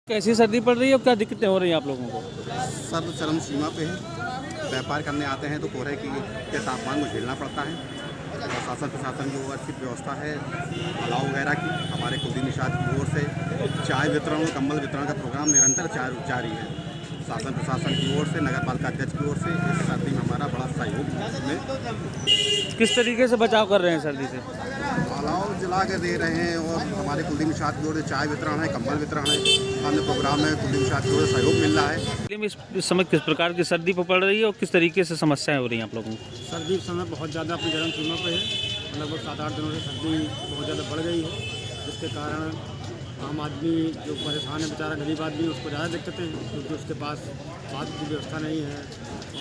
कैसी सर्दी पड़ रही है और क्या दिक्कतें हो रही हैं आप लोगों को? सर्द चरम सीमा पे है। व्यापार करने आते हैं तो कोहरे के तापमान को झेलना पड़ता है। और शासन प्रशासन की ओर से व्यवस्था है अलाव वगैरह की। हमारे कुलदीप निषाद की ओर से चाय वितरण और कंबल वितरण का प्रोग्राम निरंतर जारी है। शासन प्रशासन की ओर से नगर पालिका अध्यक्ष की ओर से इस सर्दी में हमारा बड़ा सहयोग में। किस तरीके से बचाव कर रहे हैं सर्दी से? अलाव जला के दे रहे हैं और हमारे कुलदीप निषाद की ओर से चाय वितरण है, कंबल वितरण है, अन्य प्रोग्राम है। कुलदीप निषाद की ओर से सहयोग मिल रहा है। इस समय किस प्रकार की सर्दी पड़ रही है और किस तरीके से समस्याएं हो रही हैं आप लोगों को? सर्दी इस समय बहुत ज़्यादा अपनी चरम सीमा पे है। लगभग 7-8 दिनों से सर्दी बहुत ज़्यादा बढ़ गई है, जिसके कारण आम आदमी जो परेशान है, बेचारा गरीब आदमी, उसको ज़्यादा दिक्कतें हैं क्योंकि उसके पास बात की व्यवस्था नहीं है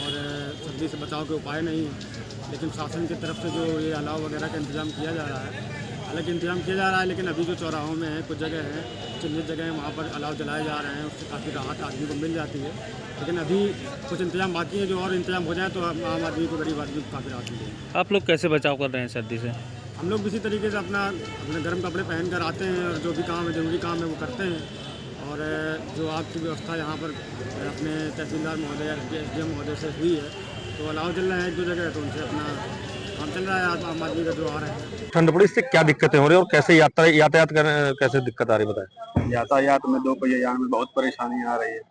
और सर्दी से बचाव के उपाय नहीं है। लेकिन शासन की तरफ से जो ये अलाव वगैरह का इंतज़ाम किया जा रहा है, हालांकि इंतज़ाम किया जा रहा है, लेकिन अभी जो चौराहों में है, कुछ जगह है, चिन्हित जगह है, वहाँ पर अलाव जलाए जा रहे हैं। उससे काफ़ी राहत आदमी को मिल जाती है। लेकिन अभी कुछ इंतजाम बाकी है, जो और इंतजाम हो जाए तो आम आदमी को, गरीब आदमी को काफ़ी राहत मिलेगी। आप लोग कैसे बचाव कर रहे हैं सर्दी से? हम लोग इसी तरीके से अपने गर्म कपड़े पहन कर आते हैं और जो भी काम है, ज़रूरी काम है, वो करते हैं। और जो आग की व्यवस्था यहाँ पर अपने तहसीलदार महोदय या SDM महोदय से हुई है, तो अलाव जल रहे हैं एक दो जगह, तो उनसे अपना काम चल रहा है। आम आदमी का जो आ रहे हैं। ठंड पड़ी, इससे क्या दिक्कतें हो रही है और कैसे यातायात करने कैसे दिक्कत आ रही है बताएं। यातायात में 2 पहिया यान में बहुत परेशानी आ रही है।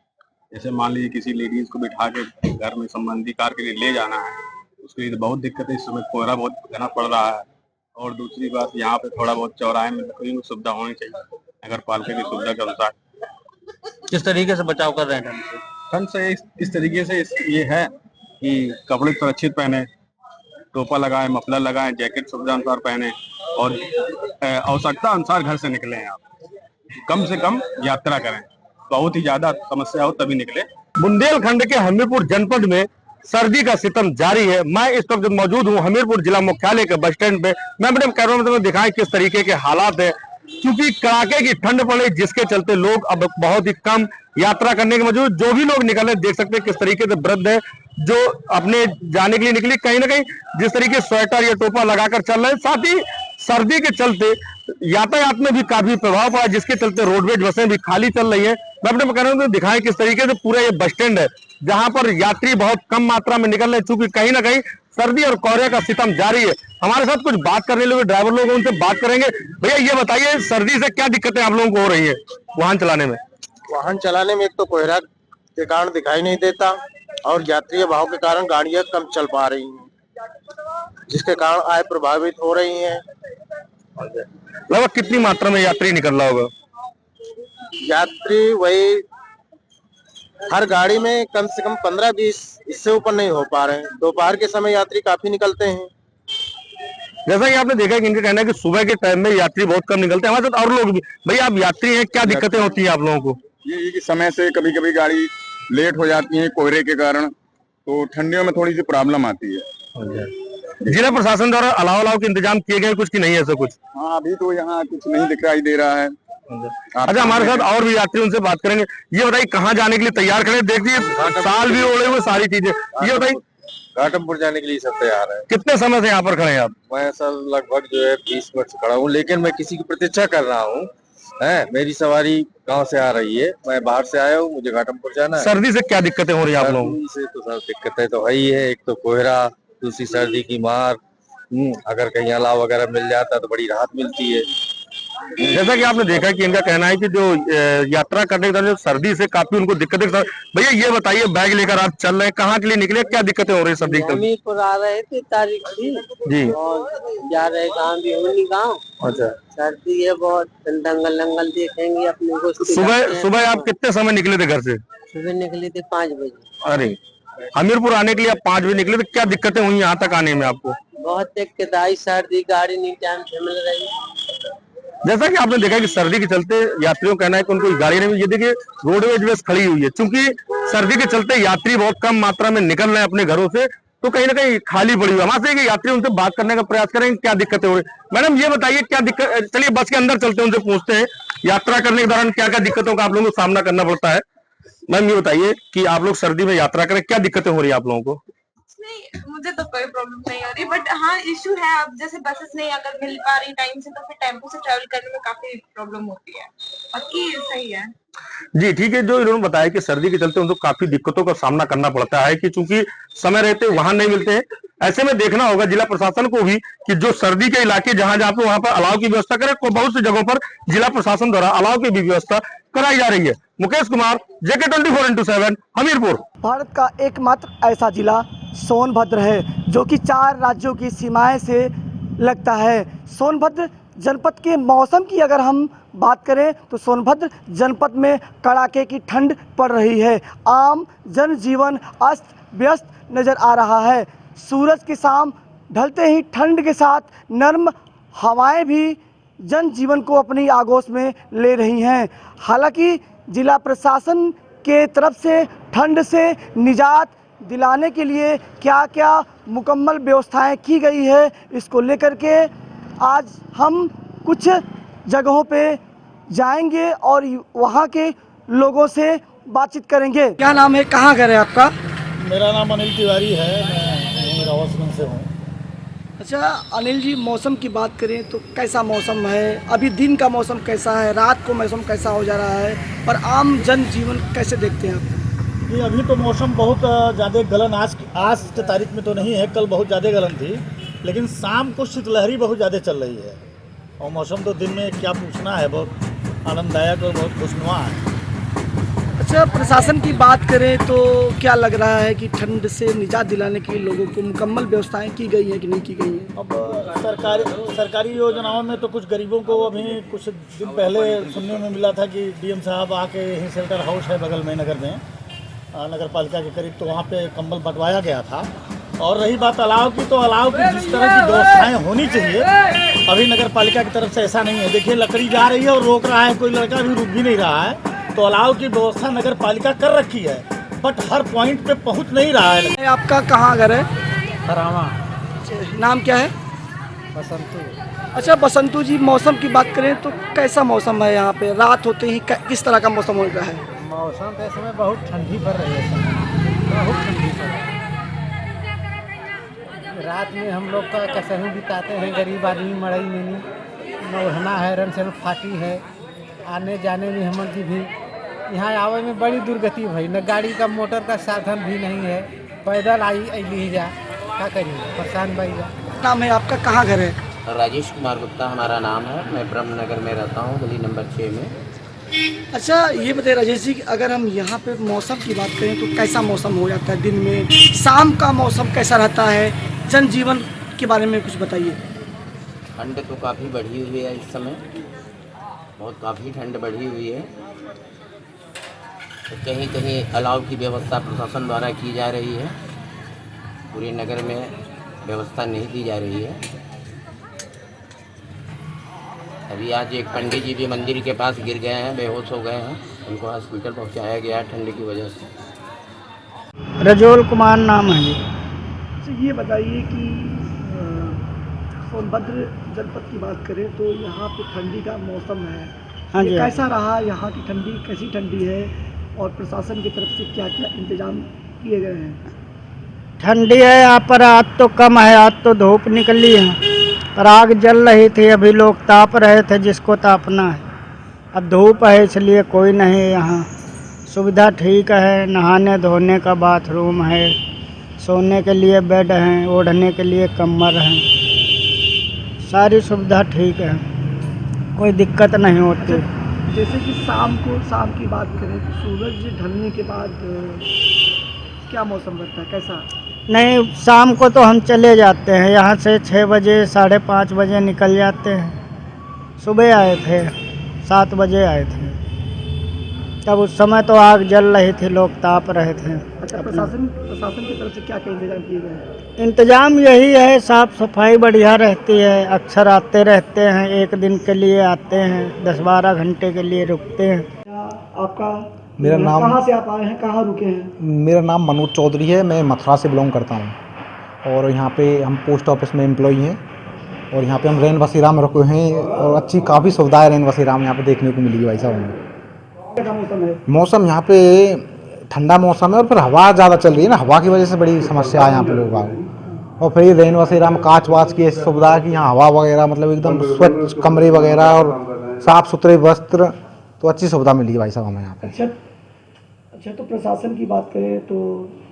जैसे मान लीजिए किसी लेडीज को बिठा के घर में संबंधी कार्य के लिए ले जाना है, उसके लिए तो बहुत दिक्कत है। इस समय कोहरा बहुत घना पड़ रहा है। और दूसरी बात, यहाँ पे थोड़ा बहुत चौराहे में कोई सुविधा होनी चाहिए नगर पालिका की सुविधा के अनुसार। किस तरीके से बचाव कर रहे हैं ठंड से? ठंड से इस तरीके से ये है कि कपड़े सुरक्षित पहने, टोपा लगाएं, मफलर लगाएं, जैकेट सुविधा अनुसार पहने और आवश्यकता अनुसार घर से निकलें। आप कम से कम यात्रा करें, बहुत ही ज्यादा समस्या हो तभी निकले। बुंदेलखंड के हमीरपुर जनपद में सर्दी का सितम जारी है। मैं इस वक्त मौजूद हूँ हमीरपुर जिला मुख्यालय के बस स्टैंड पे। मैं अपने कैमरा में दिखाएं किस तरीके के हालात है, क्योंकि कड़ाके की ठंड पड़े, जिसके चलते लोग अब बहुत ही कम यात्रा करने के मौजूद। जो भी लोग निकले, देख सकते हैं किस तरीके से वृद्ध है जो अपने जाने के लिए निकली, कहीं ना कहीं जिस तरीके स्वेटर या टोपा लगाकर चल रहे हैं। साथ ही सर्दी के चलते यातायात में भी काफी प्रभाव पड़ा, जिसके चलते रोडवेज बसें भी खाली चल रही है। मैं अपने कह रहा हूँ दिखाएं किस तरीके से पूरा ये बस स्टैंड है, जहां पर यात्री बहुत कम मात्रा में निकल रहे हैं, चूंकि कहीं ना कहीं सर्दी और कोहरे का सितम जारी है। हमारे साथ कुछ बात करने लोग ड्राइवर लोग, उनसे बात करेंगे। भैया ये बताइए, सर्दी से क्या दिक्कतें आप लोगों को हो रही है वाहन चलाने में? वाहन चलाने में एक तो कोहरा के कारण दिखाई नहीं देता और यात्री अभाव के कारण गाड़ियां कम चल पा रही हैं, जिसके कारण आय प्रभावित हो रही हैं। लगभग कितनी मात्रा में यात्री निकल रहा होगा? यात्री वही हर गाड़ी में कम से कम 15-20, इससे ऊपर नहीं हो पा रहे हैं। दोपहर के समय यात्री काफी निकलते हैं। जैसा कि आपने देखा कि इनका कहना है कि सुबह के टाइम में यात्री बहुत कम निकलते हैं। हमारे साथ और लोग भी। भैया आप यात्री हैं, क्या दिक्कतें होती हैं आप लोगों को? ये कि समय से कभी कभी गाड़ी लेट हो जाती है कोहरे के कारण, तो ठंडियों में थोड़ी सी प्रॉब्लम आती है। जिला प्रशासन द्वारा अलाव के इंतजाम किए गए कुछ की नहीं है ऐसा कुछ? हाँ, अभी तो यहाँ कुछ नहीं दिखाई दे रहा है। अच्छा, हमारे साथ और भी यात्री, उनसे बात करेंगे। ये बताइए कहाँ जाने के लिए तैयार खड़े? देखिए साल भी ओढ़े हुए, सारी चीजें। ये बताइए घाटमपुर जाने के लिए सब तैयार है। कितने समय से यहाँ पर खड़े हैं आप? मैं सर लगभग जो है 20 मिनट से खड़ा हूँ, लेकिन मैं किसी की प्रतीक्षा कर रहा हूँ। मेरी सवारी गांव से आ रही है, मैं बाहर से आया हूँ, मुझे घाटमपुर जाना है। सर्दी से क्या दिक्कतें हो रही है आप लोगों को? सर्दी से तो सर दिक्कतें तो है ही है। एक तो कोहरा, दूसरी सर्दी की मार। अगर कहीं अलाव वगैरह मिल जाता तो बड़ी राहत मिलती है। जैसा कि आपने देखा कि इनका कहना है कि जो यात्रा करने के दौरान सर्दी से काफी उनको दिक्कतें। भैया ये बताइए, बैग लेकर आप चल रहे हैं, कहाँ के लिए निकले, क्या दिक्कतें हो रही है सर्दी के? हमीरपुर आ रहे थे तारीख थी जी, और जा रहे गाँव भी होनी गाँव। अच्छा, सर्दी है बहुत, दंगल दंगल देखेंगे अपने को। सुबह आप कितने समय निकले थे घर से? सुबह निकले थे 5 बजे। अरे, हमीरपुर आने के लिए आप 5 बजे निकले थे, क्या दिक्कतें हुई यहाँ तक आने में आपको? बहुत दिक्कत आई, सर्दी, गाड़ी नहीं टाइम से मिल रही। जैसा कि आपने देखा कि सर्दी के चलते यात्रियों का कहना है कि उनको गाड़ी नहीं। ये देखिए रोडवेज बस खड़ी हुई है, क्योंकि सर्दी के चलते यात्री बहुत कम मात्रा में निकल रहे हैं अपने घरों से, तो कहीं ना कहीं खाली पड़ी हुई है। हमारे से यात्री, उनसे बात करने का प्रयास करेंगे क्या दिक्कतें हो रही। मैडम ये बताइए क्या दिक्कत, चलिए बस के अंदर चलते हैं, उनसे पूछते हैं यात्रा करने के दौरान क्या क्या दिक्कतों का आप लोगों को सामना करना पड़ता है। मैम ये बताइए कि आप लोग सर्दी में यात्रा करें, क्या दिक्कतें हो रही है आप लोगों को? नहीं, मुझे तो कोई प्रॉब्लम नहीं हो रही, बट हाँ इशू है। अब जैसे बसेस नहीं अगर मिल पा रही टाइम से, तो फिर टेम्पो से ट्रैवल करने में काफी प्रॉब्लम होती है। बाकी सही है। जी ठीक है, जो इन्होंने बताया कि सर्दी के चलते उनको काफी दिक्कतों का सामना करना पड़ता है कि चूंकि समय रहते वाहन नहीं मिलते हैं। ऐसे में देखना होगा जिला प्रशासन को भी कि जो सर्दी के इलाके जहां जहां पे वहां पर अलाव की व्यवस्था करे, तो बहुत सी जगहों पर जिला प्रशासन द्वारा अलाव की भी व्यवस्था कराई जा रही है। Mukesh Kumar, JK 24x7, Hamirpur. भारत का एकमात्र ऐसा जिला सोनभद्र है जो कि 4 राज्यों की सीमाएं से लगता है। सोनभद्र जनपद के मौसम की अगर हम बात करें तो सोनभद्र जनपद में कड़ाके की ठंड पड़ रही है। आम जनजीवन अस्त व्यस्त नज़र आ रहा है। सूरज की शाम ढलते ही ठंड के साथ नर्म हवाएं भी जनजीवन को अपनी आगोश में ले रही हैं। हालांकि जिला प्रशासन के तरफ से ठंड से निजात दिलाने के लिए क्या क्या मुकम्मल व्यवस्थाएं की गई है, इसको लेकर के आज हम कुछ जगहों पे जाएंगे और वहाँ के लोगों से बातचीत करेंगे। क्या नाम है, कहाँ घर है आपका? मेरा नाम अनिल तिवारी है, मैं रावतगंज से हूँ। अच्छा अनिल जी, मौसम की बात करें तो कैसा मौसम है? अभी दिन का मौसम कैसा है, रात को मौसम कैसा हो जा रहा है और आम जनजीवन कैसे देखते हैं आप? ये अभी तो मौसम बहुत ज़्यादा गलन आज के तारीख में तो नहीं है, कल बहुत ज़्यादा गलन थी, लेकिन शाम को शीतलहरी बहुत ज़्यादा चल रही है। और मौसम तो दिन में क्या पूछना है, बहुत आनंददायक और बहुत खुशनुमा है। अच्छा, प्रशासन की बात करें तो क्या लग रहा है कि ठंड से निजात दिलाने के लिए लोगों को मुकम्मल व्यवस्थाएं की गई हैं कि नहीं की गई हैं? अब सरकारी योजनाओं में तो कुछ गरीबों को अभी कुछ दिन पहले सुनने में मिला था कि DM साहब आके यहीं शेल्टर हाउस है बगल में नगर में, नगर पालिका के करीब, तो वहाँ पे कंबल बंटवाया गया था। और रही बात अलाव की, तो अलाव की जिस तरह की व्यवस्थाएं होनी चाहिए अभी नगर पालिका की तरफ से ऐसा नहीं है। देखिए लकड़ी जा रही है और रोक रहा है, कोई लड़का भी रुक भी नहीं रहा है। तो अलाव की व्यवस्था नगर पालिका कर रखी है, बट हर पॉइंट पे पहुंच नहीं रहा है। आपका कहाँ घर है? हरामा। नाम क्या है? बसंतु। अच्छा बसंतु जी, मौसम की बात करें तो कैसा मौसम है यहाँ पे? रात होते ही किस तरह का मौसम हो रहा है? मौसम तो इस समय बहुत ठंडी पड़ रही है, बहुत ठंडी पड़ रही है। रात में हम लोग का कसहू बिताते हैं, गरीब आदमी मड़ई में नहीं मोहना है, रन से फाटी है, आने जाने में हम की भी यहाँ आवे में बड़ी दुर्गति भई। न गाड़ी का मोटर का साधन भी नहीं है, पैदल अली जा, क्या करिए, परेशान भाई जा। नाम है आपका, कहाँ घर है? राजेश कुमार गुप्ता हमारा नाम है, मैं ब्रह्मनगर में रहता हूँ, गली नंबर 6 में। अच्छा ये बताइए राजेश जी, अगर हम यहाँ पे मौसम की बात करें तो कैसा मौसम हो जाता है दिन में, शाम का मौसम कैसा रहता है, जनजीवन के बारे में कुछ बताइए। ठंड तो काफ़ी बढ़ी हुई है इस समय, बहुत काफ़ी ठंड बढ़ी हुई है। तो कहीं कहीं अलाव की व्यवस्था प्रशासन द्वारा की जा रही है, पूरे नगर में व्यवस्था नहीं दी जा रही है। अभी आज एक पंडित जी भी मंदिर के पास गिर गए हैं, बेहोश हो गए हैं, उनको हॉस्पिटल पहुंचाया गया है ठंड की वजह से। रजोल कुमार नाम है। तो ये बताइए कि सोनभद्र जनपद की बात करें तो यहाँ पे ठंडी का मौसम है। हाँ जी, कैसा रहा यहाँ की ठंडी, कैसी ठंडी है और प्रशासन की तरफ से क्या क्या इंतजाम किए गए हैं? ठंडी है यहाँ पर, आज तो कम है, आज तो धूप निकली है और आग जल रही थी, अभी लोग ताप रहे थे जिसको तापना है। अब धूप है इसलिए कोई नहीं है यहाँ। सुविधा ठीक है, नहाने धोने का बाथरूम है, सोने के लिए बेड हैं, ओढ़ने के लिए कम्बल हैं, सारी सुविधा ठीक है, कोई दिक्कत नहीं होती। जैसे कि शाम की बात करें तो सूरज ढलने के बाद क्या मौसम रहता है, कैसा? नहीं, शाम को तो हम चले जाते हैं यहाँ से 6 बजे 5:30 बजे निकल जाते हैं। सुबह आए थे 7 बजे आए थे, तब उस समय तो आग जल रही थी, लोग ताप रहे थे। अच्छा, प्रशासन की तरफ से क्या क्या इंतजाम किए गए? इंतजाम यही है, साफ सफाई बढ़िया रहती है, अक्सर आते रहते हैं, एक दिन के लिए आते हैं, 10-12 घंटे के लिए रुकते हैं। आपका मेरा नाम, कहाँ से आप आए हैं, कहाँ रुके हैं? मेरा नाम मनोज चौधरी है, मैं मथुरा से बिलोंग करता हूँ और यहाँ पे हम पोस्ट ऑफिस में एम्प्लॉई हैं और यहाँ पे हम रैन बसेरा में रुके हैं और अच्छी काफ़ी सुविधाएं रैन बसेरा में यहाँ पे देखने को मिली है। भाई साहब, मौसम है? मौसम यहाँ पे ठंडा मौसम है और फिर हवा ज़्यादा चल रही है ना, हवा की वजह से बड़ी समस्या है यहाँ पे लोगों को। और फिर रैन बसेरा में कांच वाच की ऐसी सुविधा है कि यहाँ हवा वगैरह मतलब एकदम स्वच्छ कमरे वगैरह और साफ़ सुथरे वस्त्र, तो अच्छी सुविधा मिली है भाई साहब हमें यहाँ पे। अच्छा, तो प्रशासन की बात करें तो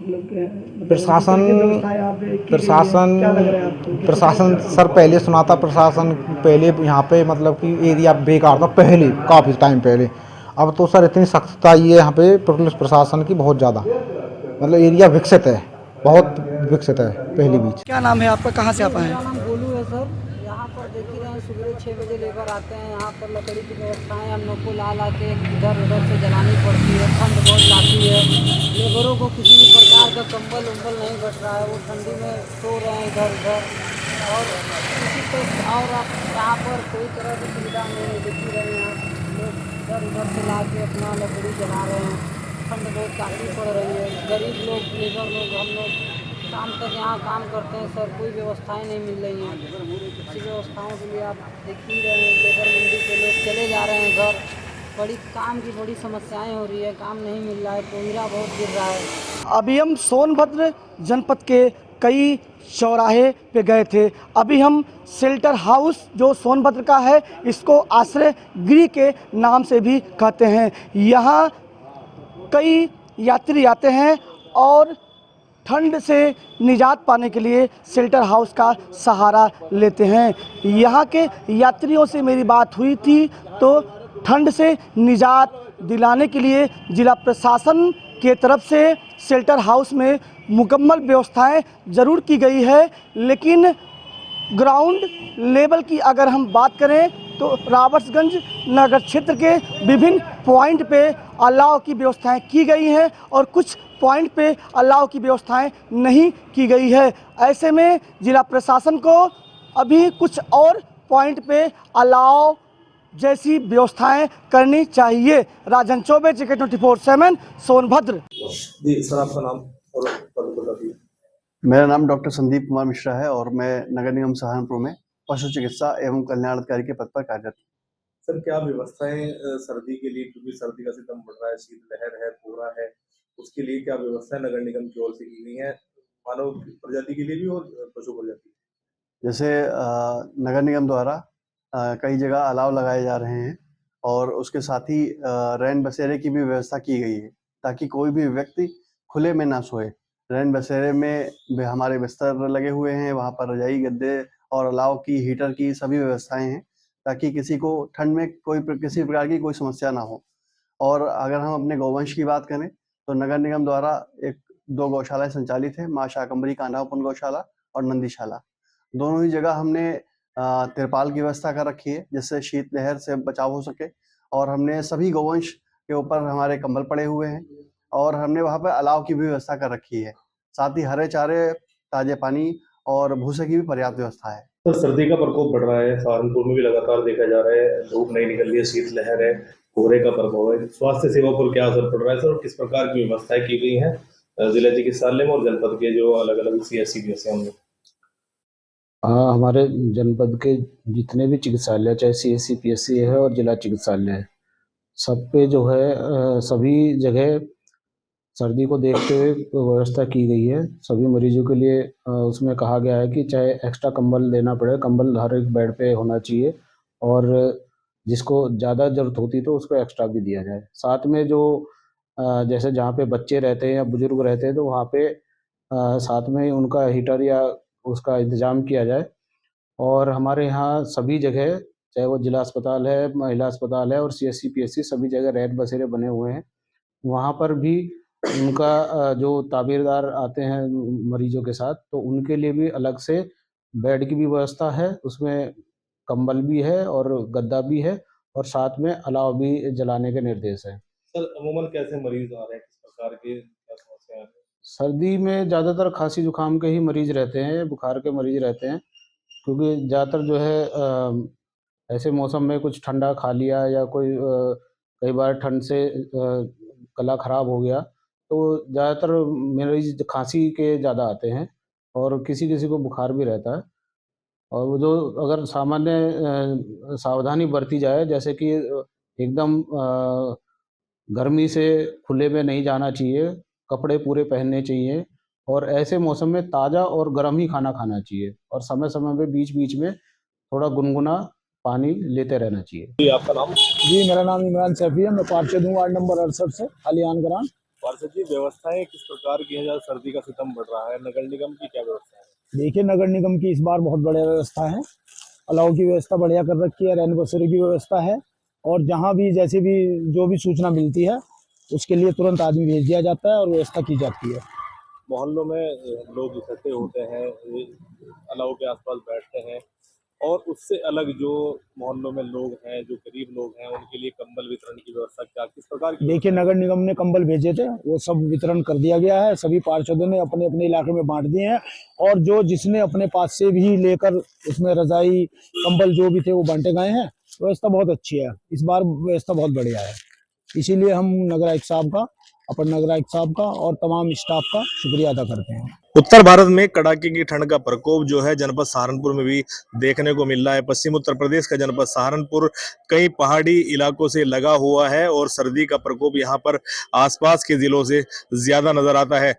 मतलब प्रशासन यहाँ पे की गई है, क्या लग रहा है आपको? प्रशासन सर पहले सुना था, प्रशासन पहले यहाँ पे मतलब कि एरिया बेकार था पहले, काफ़ी टाइम पहले। अब तो सर इतनी सख्तता आई है यहाँ पे पुलिस प्रशासन की बहुत ज़्यादा, मतलब एरिया विकसित है, बहुत विकसित है पहले बीच। क्या नाम है आपका, कहाँ से आप आए हैं? मेरा नाम गोलू है सर। यहाँ पर देख ही रहे हैं, सुबह 6 बजे लेकर आते हैं। यहाँ पर लकड़ी की व्यवस्थाएं हम लोग को ला के इधर उधर से जलानी पड़ती है। ठंड बहुत लाती है, लेबरों को किसी भी प्रकार का कंबल उम्बल नहीं बच रहा है, वो ठंडी में सो रहे हैं इधर उधर। और किसी पे और यहाँ पर कोई तरह की सुविधा नहीं दिख ही रही है। लोग इधर उधर से ला के अपना लकड़ी जला रहे हैं। ठंड बहुत काफ़ी पड़ रही है। गरीब लोग, लेबर लोग, हम लोग शाम तक यहाँ काम करते हैं सर, कोई व्यवस्थाएं नहीं मिल रही हैं। किसी व्यवस्थाओं के लिए आप देख ही रहे हैं, लेबर मंडी के लोग चले जा रहे हैं घर। बड़ी काम की बड़ी समस्याएं हो रही है, काम नहीं मिल रहा है, कोहरा बहुत गिर रहा है। अभी हम सोनभद्र जनपद के कई चौराहे पे गए थे। अभी हम शेल्टर हाउस जो सोनभद्र का है, इसको आश्रय गृह के नाम से भी कहते हैं। यहाँ कई यात्री आते हैं और ठंड से निजात पाने के लिए शेल्टर हाउस का सहारा लेते हैं। यहाँ के यात्रियों से मेरी बात हुई थी तो ठंड से निजात दिलाने के लिए जिला प्रशासन के तरफ से शेल्टर हाउस में मुकम्मल व्यवस्थाएं ज़रूर की गई है, लेकिन ग्राउंड लेवल की अगर हम बात करें तो राबर्ट्सगंज नगर क्षेत्र के विभिन्न पॉइंट पे अलाव की व्यवस्थाएं की गई हैं और कुछ पॉइंट पे अलाव की व्यवस्थाएं नहीं की गई है। ऐसे में जिला प्रशासन को अभी कुछ और पॉइंट पे अलाव जैसी व्यवस्थाएं करनी चाहिए। राजन चौबे, JK 24/7 सोनभद्र। जी सर, आपका नाम और पद बता दीजिए। मेरा नाम डॉक्टर संदीप कुमार मिश्रा है और मैं नगर निगम सहारनपुर में पशु चिकित्सा एवं कल्याण अधिकारी के पद पर कार्यरत हूँ। सर, क्या व्यवस्थाएं सर्दी के लिए, क्योंकि सर्दी का सितम बढ़ रहा है, शीतलहर है, कोहरा है, उसके लिए क्या व्यवस्थाएं नगर निगम की ओर से की गई है, मानव प्रजाति के लिए भी और पशु प्रजाति? जैसे नगर निगम द्वारा कई जगह अलाव लगाए जा रहे हैं और उसके साथ ही रैन बसेरे की भी व्यवस्था की गई है ताकि कोई भी व्यक्ति खुले में ना सोए। रैन बसेरे में हमारे बिस्तर लगे हुए हैं, वहाँ पर रजाई गद्दे और अलाव की, हीटर की सभी व्यवस्थाएं हैं ताकि किसी को ठंड में किसी प्रकार की कोई समस्या ना हो। और अगर हम अपने गौवंश की बात करें तो नगर निगम द्वारा 2 गौशालाएं संचालित है, माँ शाकंभरी कांधापन गौशाला और नंदीशाला। दोनों ही जगह हमने तिरपाल की व्यवस्था कर रखी है जिससे शीतलहर से बचाव हो सके और हमने सभी गौवंश के ऊपर हमारे कंबल पड़े हुए हैं और हमने वहाँ पर अलाव की भी व्यवस्था कर रखी है। साथ ही हरे चारे, ताजे पानी और भूसे की भी पर्याप्त व्यवस्था है। तो सर्दी का प्रकोप बढ़ रहा है, सहारनपुर में भी लगातार देखा जा रहा है, धूप नहीं निकल रही है, शीतलहर है, कोहरे का प्रभाव है। स्वास्थ्य सेवा पर क्या असर पड़ रहा है सर और किस प्रकार की व्यवस्थाएं की गई हैं जिला चिकित्सालय में और जनपद के जो अलग अलग CSCPS हैं उनमें? हमारे जनपद के जितने भी चिकित्सालय, चाहे CSCPSC है और जिला चिकित्सालय है, सब पे जो है सभी जगह सर्दी को देखते हुए व्यवस्था की गई है। सभी मरीजों के लिए उसमें कहा गया है कि चाहे एक्स्ट्रा कंबल देना पड़े, कंबल हर एक बेड पे होना चाहिए और जिसको ज़्यादा ज़रूरत होती तो उसको एक्स्ट्रा भी दिया जाए। साथ में जो जैसे जहाँ पे बच्चे रहते हैं या बुजुर्ग रहते हैं तो वहाँ पे साथ में उनका हीटर या उसका इंतज़ाम किया जाए। और हमारे यहाँ सभी जगह, चाहे वो जिला अस्पताल है, महिला अस्पताल है और CSCPSC, सभी जगह रैन बसेरे बने हुए हैं। वहाँ पर भी उनका जो ताबीरदार आते हैं मरीजों के साथ, तो उनके लिए भी अलग से बेड की भी व्यवस्था है, उसमें कंबल भी है और गद्दा भी है और साथ में अलाव भी जलाने के निर्देश है। सर, अमूमन कैसे मरीज आ रहे हैं, किस प्रकार की क्या समस्या है? सर्दी में ज़्यादातर खांसी जुकाम के ही मरीज रहते हैं, बुखार के मरीज रहते हैं, क्योंकि ज़्यादातर जो है ऐसे मौसम में कुछ ठंडा खा लिया या कोई कई बार ठंड से गला ख़राब हो गया, तो ज़्यादातर मरीज खांसी के ज़्यादा आते हैं और किसी-किसी को बुखार भी रहता है। और वो जो अगर सामान्य सावधानी बरती जाए, जैसे कि एकदम गर्मी से खुले में नहीं जाना चाहिए, कपड़े पूरे पहनने चाहिए और ऐसे मौसम में ताज़ा और गर्म ही खाना खाना चाहिए और समय समय पे बीच बीच में थोड़ा गुनगुना पानी लेते रहना चाहिए। जी आपका नाम? जी मेरा नाम इमरान सैफी है, मैं पार्षद हूँ वार्ड नंबर 68 से अलियान ग्राम। पार्षद जी, व्यवस्थाएं किस प्रकार की हैं? जब सर्दी का सितम बढ़ रहा है, नगर निगम की क्या व्यवस्था है? देखिए नगर निगम की इस बार बहुत बढ़िया व्यवस्था है, अलाव की व्यवस्था बढ़िया कर रखी है, रैन बसेरे की व्यवस्था है और जहाँ भी जैसे भी जो भी सूचना मिलती है उसके लिए तुरंत आदमी भेज दिया जाता है और व्यवस्था की जाती है। मोहल्लों में लोग इकट्ठे होते हैं, अलाव के आसपास बैठते हैं और उससे अलग जो मोहल्लों में लोग हैं, जो गरीब लोग हैं, उनके लिए कंबल वितरण की व्यवस्था क्या किस प्रकार की? देखिए नगर निगम ने कंबल भेजे थे, वो सब वितरण कर दिया गया है, सभी पार्षदों ने अपने अपने इलाके में बांट दिए हैं और जो जिसने अपने पास से भी लेकर उसमें रजाई कंबल जो भी थे वो बांटे गए हैं। व्यवस्था बहुत अच्छी है, इस बार व्यवस्था बहुत बढ़िया है, इसीलिए हम नगर आयुक्त साहब का, अपर नगर आयुक्त साहब का और तमाम स्टाफ का शुक्रिया अदा करते हैं। उत्तर भारत में कड़ाके की ठंड का प्रकोप जो है जनपद सहारनपुर में भी देखने को मिल रहा है। पश्चिम उत्तर प्रदेश का जनपद सहारनपुर कई पहाड़ी इलाकों से लगा हुआ है और सर्दी का प्रकोप यहाँ पर आसपास के जिलों से ज्यादा नजर आता है।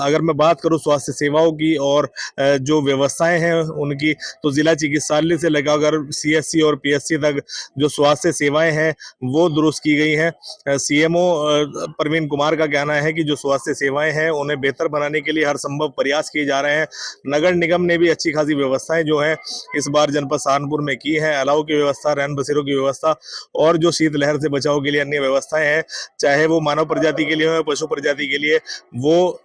अगर मैं बात करूँ स्वास्थ्य सेवाओं की और जो व्यवस्थाएं हैं उनकी, तो जिला चिकित्सालय से लगाकर CSC और PSC तक जो स्वास्थ्य सेवाएं हैं वो दुरुस्त की गई हैं। CMO प्रवीण कुमार का कहना है कि जो स्वास्थ्य सेवाएं हैं उन्हें बेहतर बनाने के लिए हर संभव प्रयास किए जा रहे हैं। नगर निगम ने भी अच्छी खासी व्यवस्थाएं जो है इस बार जनपद सहारनपुर में की है। अलाव की व्यवस्था, रैन बसेरों की व्यवस्था और जो शीतलहर से बचाव के लिए अन्य व्यवस्थाएं हैं, चाहे वो मानव प्रजाति के लिए हो या पशु प्रजाति के लिए, वो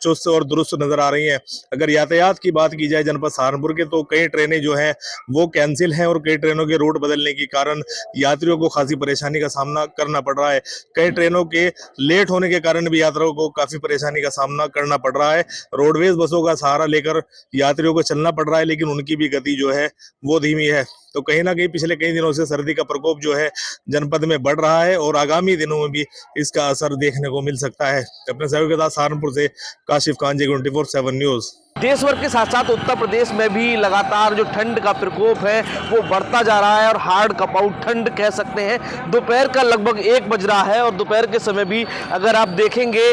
चुस्त और दुरुस्त नजर आ रही हैं। अगर यातायात की बात की जाए जनपद सहारनपुर के, तो कई ट्रेनें जो हैं वो कैंसिल हैं और कई ट्रेनों के रूट बदलने के कारण यात्रियों को खासी परेशानी का सामना करना पड़ रहा है। कई ट्रेनों के लेट होने के कारण भी यात्रियों को काफी परेशानी का सामना करना पड़ रहा है। रोडवेज बसों का सहारा लेकर यात्रियों को चलना पड़ रहा है, लेकिन उनकी भी गति जो है वो धीमी है। तो कहीं ना कहीं पिछले कई दिनों से सर्दी का प्रकोप जो है जनपद में बढ़ रहा है और आगामी दिनों में भी इसका असर देखने को मिल सकता है। अपने सहयोगी के साथ सहारनपुर से काशिफ खान, जी 24/7 न्यूज। देश भर के साथ साथ उत्तर प्रदेश में भी लगातार जो ठंड का प्रकोप है वो बढ़ता जा रहा है और हार्ड कपआउट ठंड कह सकते हैं। दोपहर का लगभग 1 बज रहा है और दोपहर के समय भी अगर आप देखेंगे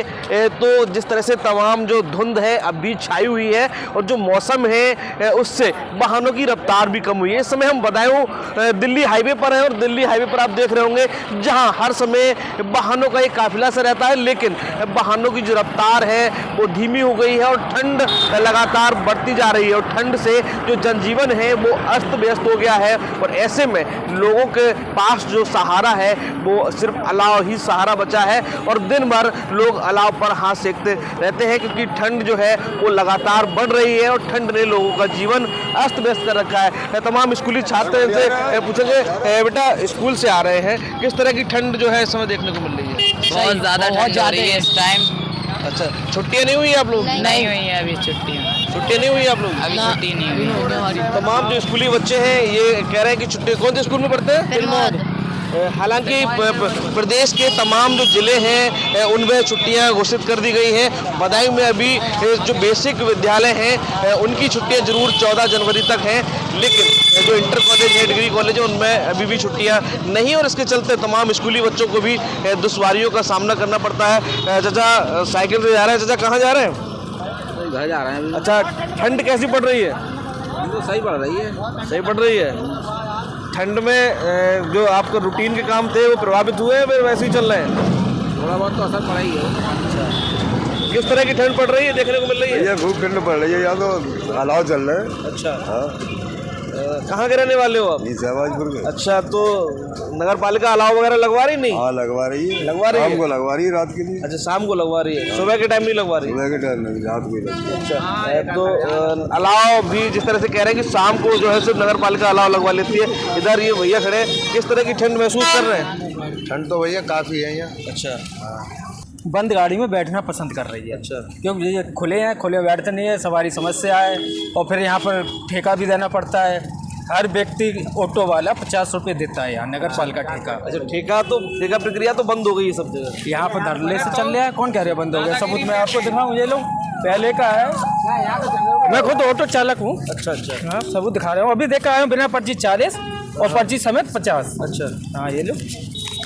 तो जिस तरह से तमाम जो धुंध है अब भी छाई हुई है और जो मौसम है उससे वाहनों की रफ्तार भी कम हुई है। इस समय हम बदायूं दिल्ली हाईवे पर है और दिल्ली हाईवे पर आप देख रहे होंगे जहां हर समय वाहनों का एक काफिला सा रहता है, लेकिन वाहनों की जो रफ्तार है वो धीमी हो गई है और ठंड लगातार बढ़ती जा रही है और ठंड से जो जनजीवन है वो अस्त व्यस्त हो गया है और ऐसे में लोगों के पास जो सहारा है वो सिर्फ अलाव ही सहारा बचा है और दिन भर लोग अलाव पर हाथ सेकते रहते हैं क्योंकि ठंड जो है वो लगातार बढ़ रही है और ठंड ने लोगों का जीवन अस्त व्यस्त कर रखा है। तमाम स्कूली छात्र इनसे पूछेंगे, बेटा स्कूल से आ रहे हैं, किस तरह की ठंड जो है इस समय देखने को मिल रही है? बहुत ज़्यादा ठंड हो रही है इस टाइम। अच्छा, छुट्टियाँ नहीं हुई आप लोग? नहीं हुई है अभी छुट्टियाँ नहीं हुई आप लोग? अभी छुट्टी नहीं हुई। तमाम जो स्कूली बच्चे हैं ये कह रहे हैं कि छुट्टी। कौन से स्कूल में पढ़ते हैं? हालांकि प्रदेश के तमाम जो जिले हैं उनमें छुट्टियां घोषित कर दी गई हैं। बदायूं में अभी जो बेसिक विद्यालय हैं उनकी छुट्टियां जरूर 14 जनवरी तक हैं, लेकिन जो इंटर कॉलेज है, डिग्री कॉलेज है, उनमें अभी भी छुट्टियां नहीं और इसके चलते तमाम स्कूली बच्चों को भी दुश्वारियों का सामना करना पड़ता है। चाचा साइकिल से जा रहे हैं, चाचा कहाँ जा रहे हैं? घर जा रहे हैं। अच्छा, ठंड कैसी पड़ रही है? तो सही पड़ रही है। सही पड़ रही है। ठंड में जो आपका रूटीन के काम थे वो प्रभावित हुए हैं, फिर वैसे ही चल रहे हैं? थोड़ा बहुत तो असर पड़ा ही है। अच्छा, किस तरह की ठंड पड़ रही है देखने को मिल रही है? ये खूब ठंड पड़ रही है, यहाँ तो अलाव चल रहे हैं। अच्छा, हाँ। कहाँ के रहने वाले हो आप? शाहबाजपुर के। अच्छा, तो नगर पालिका अलाव वगैरह लगवा रही नहीं? हाँ, लगवा रही है। लगवा रही है? शाम को लगवा रही है, रात के लिए। अच्छा, शाम को लगवा रही है, सुबह के टाइम नहीं लगवा रही? सुबह के टाइम नहीं, रात को लगवा। अच्छा, तो अलाव भी जिस तरह से कह रहे हैं कि शाम को जो है सिर्फ नगर पालिका अलाव लगवा लेती है। इधर ये भैया खड़े, किस तरह की ठंड महसूस कर रहे हैं? ठंड तो भैया काफ़ी है यहाँ। अच्छा, बंद गाड़ी में बैठना पसंद कर रही है। अच्छा, क्योंकि ये खुले हैं, खुले में बैठते नहीं है, सवारी समस्या है और फिर यहाँ पर ठेका भी देना पड़ता है। हर व्यक्ति ऑटो वाला 50 रुपये देता है यहाँ नगर पालिका ठेका। अच्छा, ठेका प्रक्रिया तो बंद हो गई है सब जगह। यहाँ पर धरले से चल रहा है, कौन कह रहे बंद हो गया? सबूत मैं आपको दिखाऊँ, ये लो पहले का है, मैं खुद ऑटो चालक हूँ। अच्छा अच्छा, हाँ, सबूत दिखा रहा हूँ, अभी देखा आया हूँ बिना पर्ची 40 और पर्ची समेत 50। अच्छा, हाँ ये लो।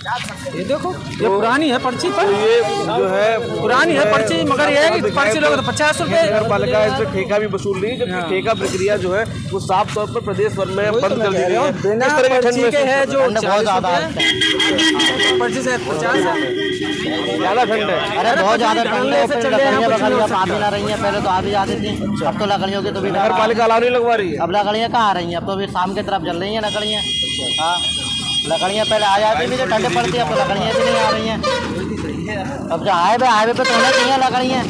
ये देखो ये पुरानी है पर्ची पर, ये जो है पुरानी है पर्ची, मगर ये है कि पर्ची लोग 50 रुपए नगर पालिका इस पे ठेका भी वसूल रही है, जबकि ठेका प्रक्रिया जो है वो साफ तौर पर प्रदेश भर में बंद कर दी गई है। बिना पर्ची के है जो 40 पर्ची से 50 ज्यादा ठंड है। अरे बहुत ज्यादा ठंड है, लकड़ियाँ आ ना रही है, पहले तो आ भी जाती थी, अब तो लकड़ियों की तो भी नगर पालिका अलाव नहीं लगवा रही है। अब लकड़ियाँ कहाँ आ रही हैं, अब तो अभी शाम की तरफ जल रही हैं लकड़ियाँ। हाँ, लकड़ियाँ पहले आ जाती थी, जो ठंड पड़ती है, अब तो लकड़ियाँ भी नहीं आ रही हैं। अब जो हाईवे पे तो होना चाहिए लकड़ियाँ।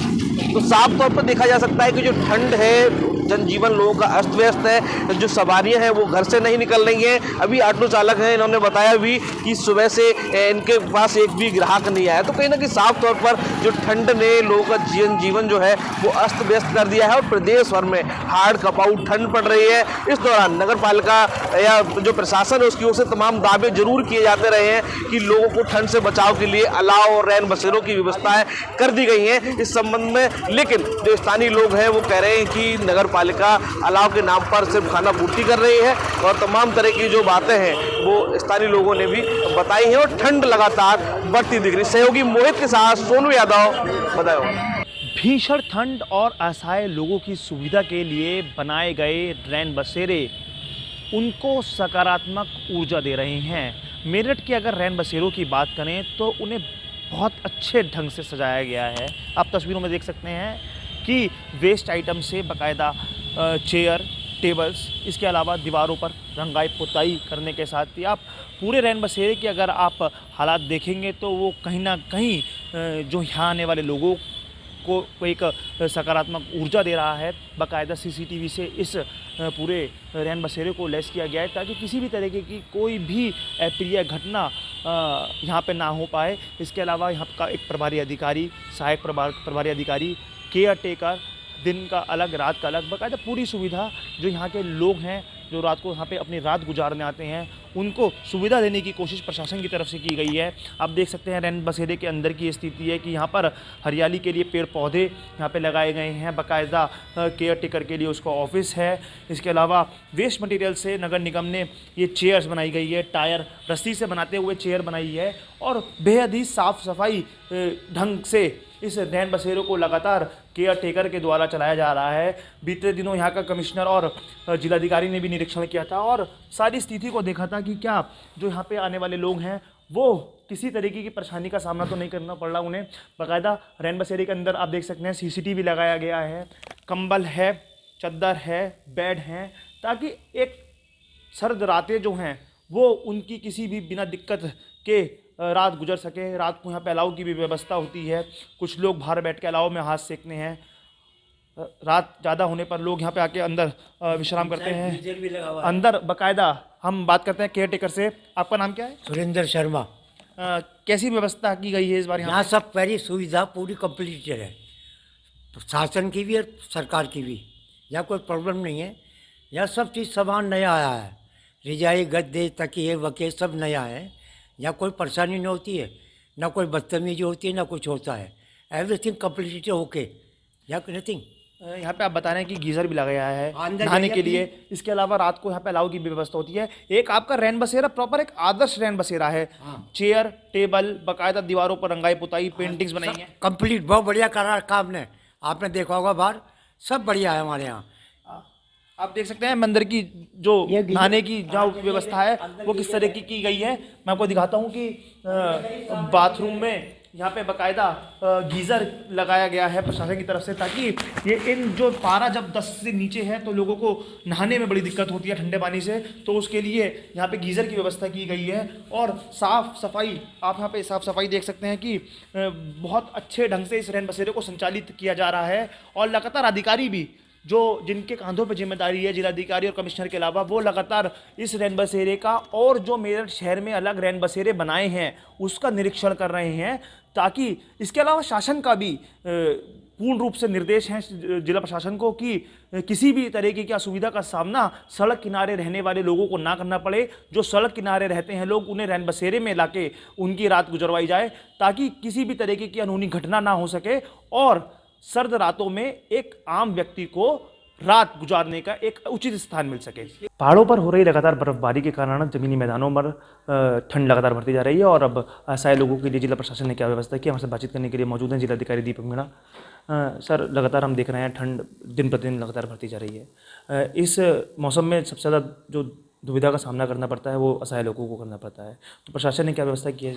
तो साफ तौर पर देखा जा सकता है कि जो ठंड है, जनजीवन लोगों का अस्त व्यस्त है, जो सवारियां हैं वो घर से नहीं निकल रही हैं। अभी ऑटो चालक हैं, इन्होंने बताया भी कि सुबह से इनके पास एक भी ग्राहक नहीं आया। तो कहीं ना कहीं साफ तौर पर जो ठंड ने लोगों का जीवन जो है वो अस्त व्यस्त कर दिया है और प्रदेश भर में हाड़ कपाऊ ठंड पड़ रही है। इस दौरान नगर पालिका या जो प्रशासन है उसकी ओर से तमाम दावे जरूर किए जाते रहे हैं कि लोगों को ठंड से बचाव के लिए अलाव और रैन बसेरों की व्यवस्थाएं कर दी गई हैं इस संबंध में। लेकिन जो स्थानीय लोग हैं वो कह रहे हैं कि नगर पालिका अलाव के नाम पर सिर्फ खाना पूर्ति कर रही है और तमाम तरह की जो बातें हैं वो स्थानीय लोगों ने भी बताई हैं और ठंड लगातार बढ़ती दिख रही। सहयोगी मोहित के साथ सोनू यादव, बताओ। भीषण ठंड और असहाय लोगों की सुविधा के लिए बनाए गए रैन बसेरे उनको सकारात्मक ऊर्जा दे रहे हैं। मेरठ के अगर रैन बसेरों की बात करें तो उन्हें बहुत अच्छे ढंग से सजाया गया है। आप तस्वीरों में देख सकते हैं कि वेस्ट आइटम से बाकायदा चेयर, टेबल्स, इसके अलावा दीवारों पर रंगाई पुताई करने के साथ ही आप पूरे रैन बसेरे के अगर आप हालात देखेंगे तो वो कहीं ना कहीं जो यहाँ आने वाले लोगों को एक सकारात्मक ऊर्जा दे रहा है। बाकायदा सीसीटीवी से इस पूरे रैन बसेरे को लैस किया गया है ताकि किसी भी तरीके की कोई भी अप्रिय घटना यहाँ पे ना हो पाए। इसके अलावा यहाँ का एक प्रभारी अधिकारी, सहायक प्रभारी अधिकारी, केयर टेकर, दिन का अलग रात का अलग, बाकायदा पूरी सुविधा जो यहाँ के लोग हैं जो रात को यहाँ पे अपनी रात गुजारने आते हैं उनको सुविधा देने की कोशिश प्रशासन की तरफ से की गई है। आप देख सकते हैं रैन बसेरे के अंदर की स्थिति है कि यहाँ पर हरियाली के लिए पेड़ पौधे यहाँ पे लगाए गए हैं, बाकायदा केयर टेकर के लिए उसका ऑफिस है। इसके अलावा वेस्ट मटेरियल से नगर निगम ने ये चेयर्स बनाई गई है, टायर रस्सी से बनाते हुए चेयर बनाई है और बेहद ही साफ़ सफाई ढंग से इस रैन बसेरों को लगातार केयर टेकर के द्वारा चलाया जा रहा है। बीते दिनों यहाँ का कमिश्नर और जिलाधिकारी ने भी निरीक्षण किया था और सारी स्थिति को देखा था कि क्या जो यहाँ पे आने वाले लोग हैं वो किसी तरीके की परेशानी का सामना तो नहीं करना पड़ रहा उन्हें। बाकायदा रैन बसेरे के अंदर आप देख सकते हैं सीसीटीवी लगाया गया है, कंबल है, चद्दर है, बेड हैं, ताकि एक सर्द रातें जो हैं वो उनकी किसी भी बिना दिक्कत के रात गुजर सके। रात को यहाँ पे अलाव की भी व्यवस्था होती है, कुछ लोग बाहर बैठ के अलाव में हाथ सेकते हैं। रात ज़्यादा होने पर लोग यहाँ पे आके अंदर विश्राम करते हैं। अंदर बाकायदा हम बात करते हैं केयर टेकर से। आपका नाम क्या है? सुरेंद्र शर्मा। कैसी व्यवस्था की गई है इस बार यहाँ? सब पहली सुविधा पूरी कंप्लीटेड है, तो शासन की भी और सरकार की भी। यहाँ कोई प्रॉब्लम नहीं है, यहाँ सब चीज़ सामान नया आया है, रिजाई, गद्दे, तकिए वके सब नया है। यहाँ कोई परेशानी नहीं होती है, ना कोई बदतमीजी होती है, ना कुछ होता है। एवरीथिंग कंप्लीटेड ओके, यहाँ नथिंग। यहाँ पे आप बता रहे हैं कि गीज़र भी लगाया है नहाने के लिए। इसके अलावा रात को यहाँ पे अलाव की भी व्यवस्था होती है। एक आपका रैन बसेरा प्रॉपर एक आदर्श रैन बसेरा है। चेयर, टेबल, बाकायदा दीवारों पर रंगाई पुताई, पेंटिंग्स बनाई है, कंप्लीट बहुत बढ़िया करा काम ने। आपने देखा होगा बाहर, सब बढ़िया है हमारे यहाँ। आप देख सकते हैं मंदिर की जो नहाने की जहाँ व्यवस्था है वो किस तरह की गई है। मैं आपको दिखाता हूँ कि बाथरूम में यहाँ पे बाकायदा गीज़र लगाया गया है प्रशासन की तरफ से, ताकि ये इन जो पारा जब 10 से नीचे है तो लोगों को नहाने में बड़ी दिक्कत होती है ठंडे पानी से, तो उसके लिए यहाँ पे गीज़र की व्यवस्था की गई है। और साफ़ सफाई, आप यहाँ पे साफ़ सफाई देख सकते हैं कि बहुत अच्छे ढंग से इस रैन बसेरे को संचालित किया जा रहा है। और लगातार अधिकारी भी जो जिनके कांधों पर जिम्मेदारी है, जिलाधिकारी और कमिश्नर के अलावा, वो लगातार इस रैन बसेरे का और जो मेरठ शहर में अलग रैन बसेरे बनाए हैं उसका निरीक्षण कर रहे हैं, ताकि इसके अलावा शासन का भी पूर्ण रूप से निर्देश हैं जिला प्रशासन को कि किसी भी तरीके की असुविधा का सामना सड़क किनारे रहने वाले लोगों को ना करना पड़े। जो सड़क किनारे रहते हैं लोग, उन्हें रैन बसेरे में लाके उनकी रात गुजरवाई जाए, ताकि किसी भी तरीके की अनहोनी घटना ना हो सके और सर्द रातों में एक आम व्यक्ति को रात गुजारने का एक उचित स्थान मिल सके। पहाड़ों पर हो रही लगातार बर्फबारी के कारण जमीनी मैदानों पर ठंड लगातार बढ़ती जा रही है और अब असहाय लोगों के लिए जिला प्रशासन ने क्या व्यवस्था की, हमसे बातचीत करने के लिए मौजूद हैं जिलाधिकारी दीपक मीणा। सर, लगातार हम देख रहे हैं ठंड दिन प्रतिदिन लगातार बढ़ती जा रही है। इस मौसम में सबसे ज़्यादा जो दुविधा का सामना करना पड़ता है वो असहाय लोगों को करना पड़ता है, तो प्रशासन ने क्या व्यवस्था की है?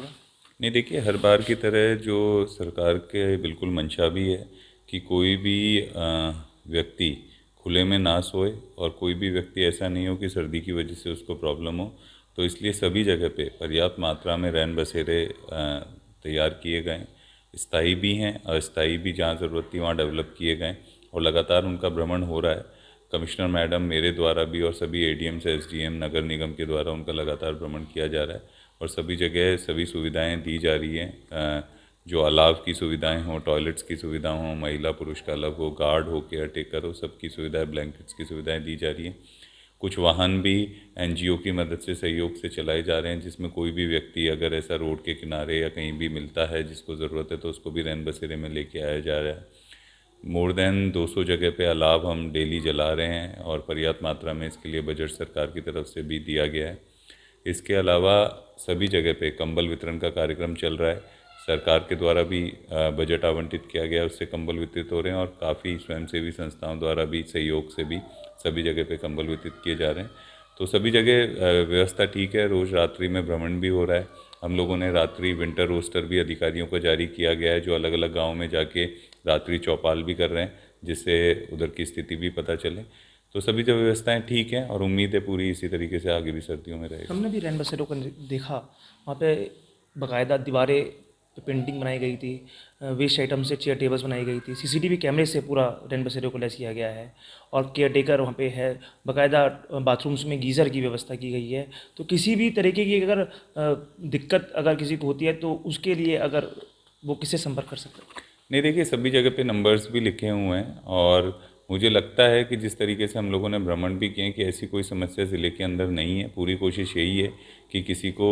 नहीं, देखिए, हर बार की तरह जो सरकार के बिल्कुल मंशा भी है कि कोई भी व्यक्ति खुले में ना सोए और कोई भी व्यक्ति ऐसा नहीं हो कि सर्दी की वजह से उसको प्रॉब्लम हो, तो इसलिए सभी जगह पे पर्याप्त मात्रा में रैन बसेरे तैयार किए गए, स्थायी भी हैं, अस्थायी भी जहाँ ज़रूरत थी वहाँ डेवलप किए गए और लगातार उनका भ्रमण हो रहा है। कमिश्नर मैडम मेरे द्वारा भी और सभी एडीएम से एसडीएम नगर निगम के द्वारा उनका लगातार भ्रमण किया जा रहा है और सभी जगह सभी सुविधाएँ दी जा रही हैं। जो अलाव की सुविधाएं हों, टॉयलेट्स की सुविधा हों, महिला पुरुष का अलग हो, गार्ड हो, केयर टेकर हो, सबकी सुविधाएं, ब्लैंकेट्स की सुविधाएं दी जा रही हैं। कुछ वाहन भी एनजीओ की मदद से सहयोग से चलाए जा रहे हैं, जिसमें कोई भी व्यक्ति अगर ऐसा रोड के किनारे या कहीं भी मिलता है जिसको ज़रूरत है तो उसको भी रैन बसेरे में लेके आया जा रहा है। मोर देन 200 जगह पे अलाव हम डेली जला रहे हैं और पर्याप्त मात्रा में इसके लिए बजट सरकार की तरफ से भी दिया गया है। इसके अलावा सभी जगह पे कंबल वितरण का कार्यक्रम चल रहा है। सरकार के द्वारा भी बजट आवंटित किया गया, उससे कंबल वितरित हो रहे हैं और काफ़ी स्वयंसेवी संस्थाओं द्वारा भी सहयोग से भी सभी जगह पे कंबल वितरित किए जा रहे हैं। तो सभी जगह व्यवस्था ठीक है। रोज़ रात्रि में भ्रमण भी हो रहा है। हम लोगों ने रात्रि विंटर रोस्टर भी अधिकारियों को जारी किया गया है, जो अलग अलग गाँव में जाके रात्रि चौपाल भी कर रहे हैं, जिससे उधर की स्थिति भी पता चले। तो सभी जो व्यवस्थाएं ठीक हैं और उम्मीद है पूरी इसी तरीके से आगे भी सर्दियों में रहेगी। हमने भी रैन बसेरों को देखा, वहाँ पे बाकायदा दीवारें पेंटिंग बनाई गई थी, वेस्ट आइटम से चेयर टेबल्स बनाई गई थी, सीसीटीवी कैमरे से पूरा रैन बसेरों को लैस किया गया है और केयर टेकर वहाँ पे है। बाकायदा बाथरूम्स में गीज़र की व्यवस्था की गई है। तो किसी भी तरीके की अगर दिक्कत अगर किसी को होती है तो उसके लिए अगर वो किससे संपर्क कर सकते हैं? नहीं, देखिए, सभी जगह पे नंबर्स भी लिखे हुए हैं और मुझे लगता है कि जिस तरीके से हम लोगों ने भ्रमण भी किए कि ऐसी कोई समस्या ज़िले के अंदर नहीं है। पूरी कोशिश यही है कि किसी को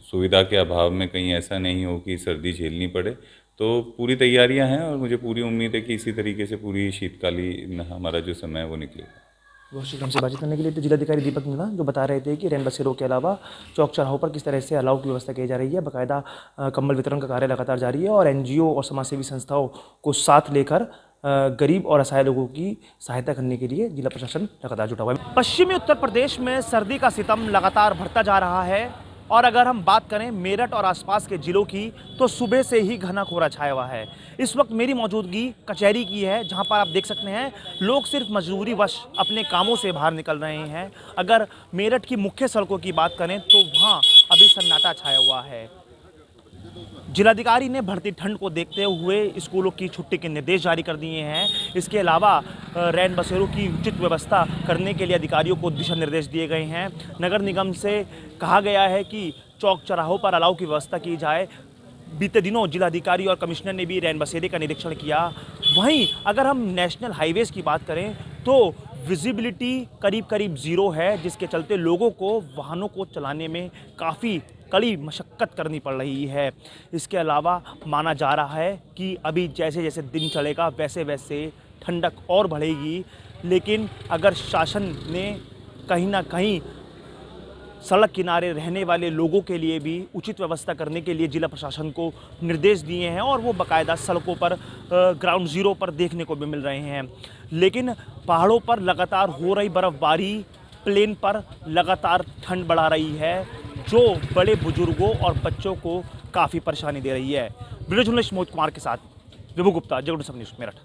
सुविधा के अभाव में कहीं ऐसा नहीं हो कि सर्दी झेलनी पड़े। तो पूरी तैयारियां हैं और मुझे पूरी उम्मीद है कि इसी तरीके से पूरी शीतकालीन हमारा जो समय है वो निकलेगा। बहुत शुक्रिया हमसे बातचीत करने के लिए। तो जिलाधिकारी दीपक मीणा जो बता रहे थे कि रैन बसेरों के अलावा चौक चौराहों पर किस तरह से अलाव की व्यवस्था की जा रही है। बाकायदा कंबल वितरण का कार्य लगातार जारी है और एनजीओ और समाजसेवी संस्थाओं को साथ लेकर गरीब और असहाय लोगों की सहायता करने के लिए जिला प्रशासन लगातार जुटा हुआ है। पश्चिमी उत्तर प्रदेश में सर्दी का सितम लगातार बढ़ता जा रहा है और अगर हम बात करें मेरठ और आसपास के जिलों की तो सुबह से ही घना कोहरा छाया हुआ है। इस वक्त मेरी मौजूदगी कचहरी की है, जहां पर आप देख सकते हैं लोग सिर्फ मजबूरीवश अपने कामों से बाहर निकल रहे हैं। अगर मेरठ की मुख्य सड़कों की बात करें तो वहां अभी सन्नाटा छाया हुआ है। जिलाधिकारी ने बढ़ती ठंड को देखते हुए स्कूलों की छुट्टी के निर्देश जारी कर दिए हैं। इसके अलावा रैन बसेरों की उचित व्यवस्था करने के लिए अधिकारियों को दिशा निर्देश दिए गए हैं। नगर निगम से कहा गया है कि चौक चौराहों पर अलाव की व्यवस्था की जाए। बीते दिनों जिलाधिकारी और कमिश्नर ने भी रैन बसेरे का निरीक्षण किया। वहीं अगर हम नेशनल हाईवेज़ की बात करें तो विजिबिलिटी करीब करीब ज़ीरो है, जिसके चलते लोगों को वाहनों को चलाने में काफ़ी कड़ी मशक्क़त करनी पड़ रही है। इसके अलावा माना जा रहा है कि अभी जैसे जैसे दिन चलेगा वैसे वैसे ठंडक और बढ़ेगी, लेकिन अगर शासन ने कहीं ना कहीं सड़क किनारे रहने वाले लोगों के लिए भी उचित व्यवस्था करने के लिए जिला प्रशासन को निर्देश दिए हैं और वो बाकायदा सड़कों पर ग्राउंड ज़ीरो पर देखने को भी मिल रहे हैं। लेकिन पहाड़ों पर लगातार हो रही बर्फ़बारी, प्लेन पर लगातार ठंड बढ़ा रही है, जो बड़े बुजुर्गों और बच्चों को काफ़ी परेशानी दे रही है। वीडियो जर्नलिस्ट मोहित कुमार के साथ विभू गुप्ता, जगत न्यूज़ मेरठ।